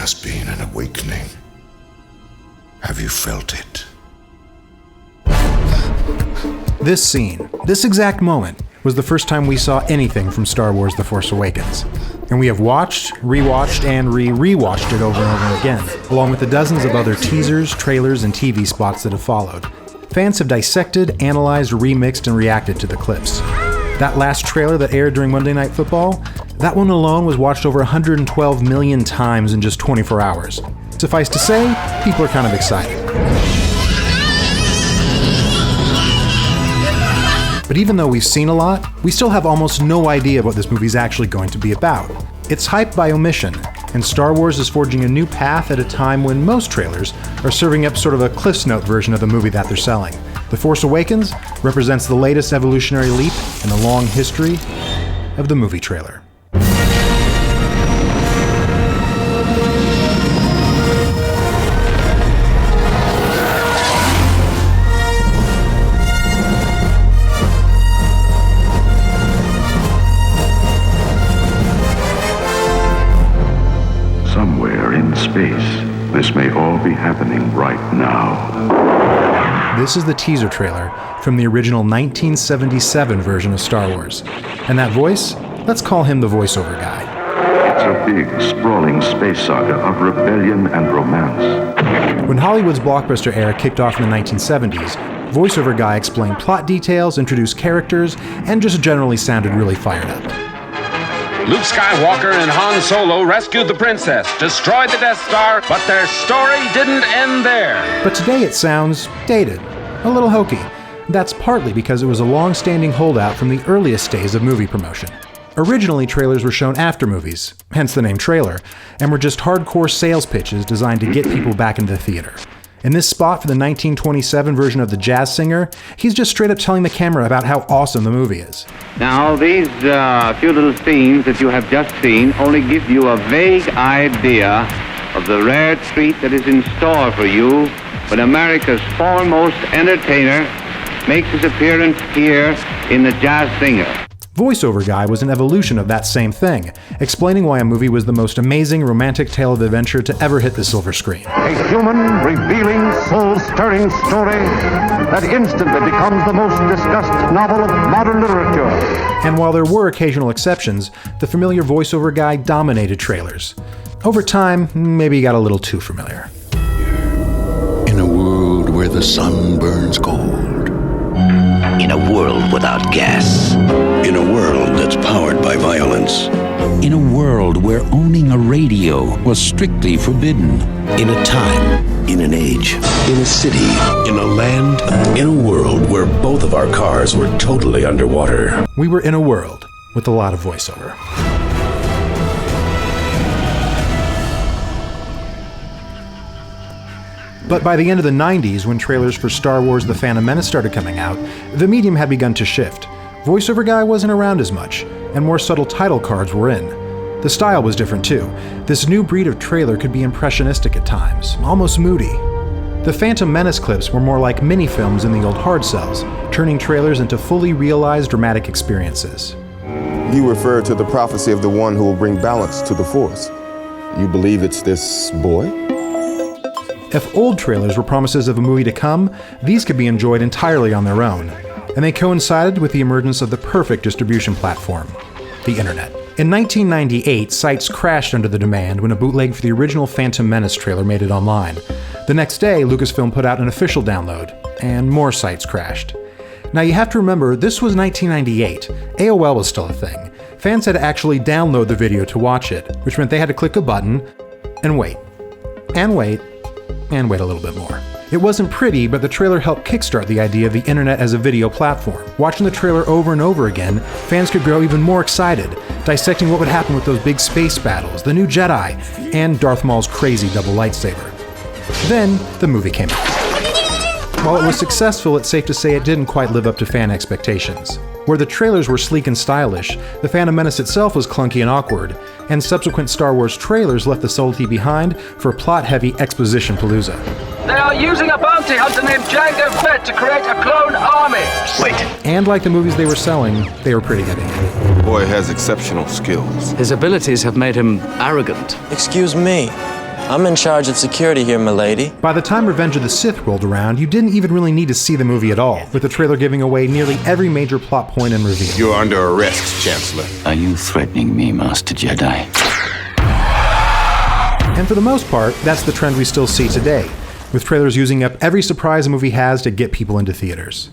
has been an awakening. Have you felt it? This scene, this exact moment, was the first time we saw anything from Star Wars The Force Awakens. And we have watched, rewatched, and rewatched it over and over again, along with the dozens of other teasers, trailers, and TV spots that have followed. Fans have dissected, analyzed, remixed, and reacted to the clips. That last trailer that aired during Monday Night Football, that one alone was watched over 112 million times in just 24 hours. Suffice to say, people are kind of excited. But even though we've seen a lot, we still have almost no idea what this movie's actually going to be about. It's hype by omission, and Star Wars is forging a new path at a time when most trailers are serving up sort of a Cliff's Note version of the movie that they're selling. The Force Awakens represents the latest evolutionary leap in the long history of the movie trailer. Somewhere in space, this may all be happening right now. This is the teaser trailer from the original 1977 version of Star Wars. And that voice, let's call him the voiceover guy. It's a big, sprawling space saga of rebellion and romance. When Hollywood's blockbuster era kicked off in the 1970s, voiceover guy explained plot details, introduced characters, and just generally sounded really fired up. Luke Skywalker and Han Solo rescued the princess, destroyed the Death Star, but their story didn't end there. But today it sounds dated, a little hokey. That's partly because it was a long-standing holdout from the earliest days of movie promotion. Originally, trailers were shown after movies, hence the name trailer, and were just hardcore sales pitches designed to get people back into the theater. In this spot for the 1927 version of The Jazz Singer, he's just straight up telling the camera about how awesome the movie is. Now, these few little scenes that you have just seen only give you a vague idea of the rare treat that is in store for you when America's foremost entertainer makes his appearance here in The Jazz Singer. Voiceover Guy was an evolution of that same thing, explaining why a movie was the most amazing romantic tale of adventure to ever hit the silver screen. A human, revealing, soul-stirring story that instantly becomes the most discussed novel of modern literature. And while there were occasional exceptions, the familiar voiceover guy dominated trailers. Over time, maybe he got a little too familiar. In a world where the sun burns gold. In a world without gas. In a world that's powered by violence. In a world where owning a radio was strictly forbidden. In a time. In an age. In a city. In a land. In a world where both of our cars were totally underwater. We were in a world with a lot of voiceover. But by the end of the 90s, when trailers for Star Wars The Phantom Menace started coming out, the medium had begun to shift. Voiceover Guy wasn't around as much, and more subtle title cards were in. The style was different too. This new breed of trailer could be impressionistic at times, almost moody. The Phantom Menace clips were more like mini-films in the old hard cells, turning trailers into fully realized dramatic experiences. You refer to the prophecy of the one who will bring balance to the Force. You believe it's this boy? If old trailers were promises of a movie to come, these could be enjoyed entirely on their own. And they coincided with the emergence of the perfect distribution platform, the internet. In 1998, sites crashed under the demand when a bootleg for the original Phantom Menace trailer made it online. The next day, Lucasfilm put out an official download, and more sites crashed. Now you have to remember, this was 1998. AOL was still a thing. Fans had to actually download the video to watch it, which meant they had to click a button and wait. And wait. And wait a little bit more. It wasn't pretty, but the trailer helped kickstart the idea of the internet as a video platform. Watching the trailer over and over again, fans could grow even more excited, dissecting what would happen with those big space battles, the new Jedi, and Darth Maul's crazy double lightsaber. Then, the movie came out. While it was successful, it's safe to say it didn't quite live up to fan expectations. Where the trailers were sleek and stylish, The Phantom Menace itself was clunky and awkward, and subsequent Star Wars trailers left the subtlety behind for plot-heavy exposition palooza. They are using a bounty hunter named Jango Fett to create a clone army! Wait. And like the movies they were selling, they were pretty heavy. The boy has exceptional skills. His abilities have made him arrogant. Excuse me, I'm in charge of security here, milady. By the time Revenge of the Sith rolled around, you didn't even really need to see the movie at all, with the trailer giving away nearly every major plot point and reveal. You're under arrest, Chancellor. Are you threatening me, Master Jedi? And for the most part, that's the trend we still see today, with trailers using up every surprise a movie has to get people into theaters.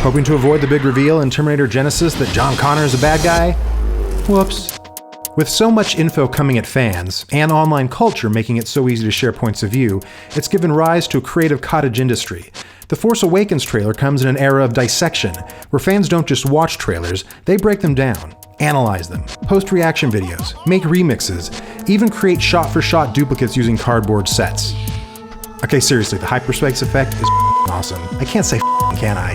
Hoping to avoid the big reveal in Terminator Genesis that John Connor is a bad guy? Whoops. With so much info coming at fans, and online culture making it so easy to share points of view, it's given rise to a creative cottage industry. The Force Awakens trailer comes in an era of dissection, where fans don't just watch trailers, they break them down, analyze them, post reaction videos, make remixes, even create shot-for-shot duplicates using cardboard sets. Okay, seriously, the hyperspace effect is awesome. I can't say can I?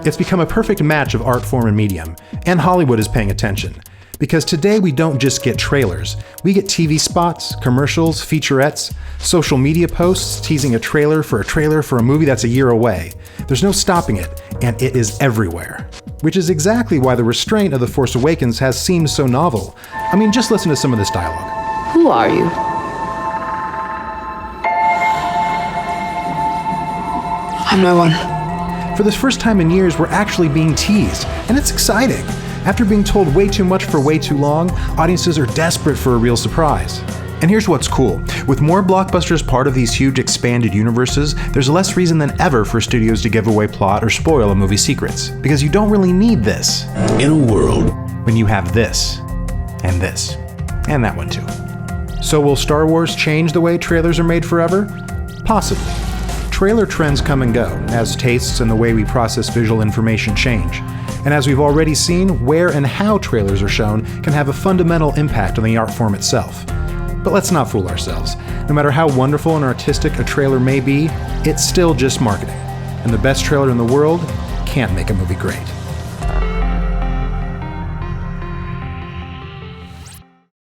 It's become a perfect match of art form and medium, and Hollywood is paying attention. Because today we don't just get trailers, we get TV spots, commercials, featurettes, social media posts teasing a trailer for a movie that's a year away. There's no stopping it, and it is everywhere. Which is exactly why the restraint of The Force Awakens has seemed so novel. I mean, just listen to some of this dialogue. Who are you? I'm no one. For the first time in years, we're actually being teased, and it's exciting. After being told way too much for way too long, audiences are desperate for a real surprise. And here's what's cool. With more blockbusters part of these huge expanded universes, there's less reason than ever for studios to give away plot or spoil a movie's secrets. Because you don't really need this. In a world when you have this, and this, and that one too. So will Star Wars change the way trailers are made forever? Possibly. Trailer trends come and go, as tastes and the way we process visual information change. And as we've already seen, where and how trailers are shown can have a fundamental impact on the art form itself. But let's not fool ourselves. No matter how wonderful and artistic a trailer may be, it's still just marketing. And the best trailer in the world can't make a movie great.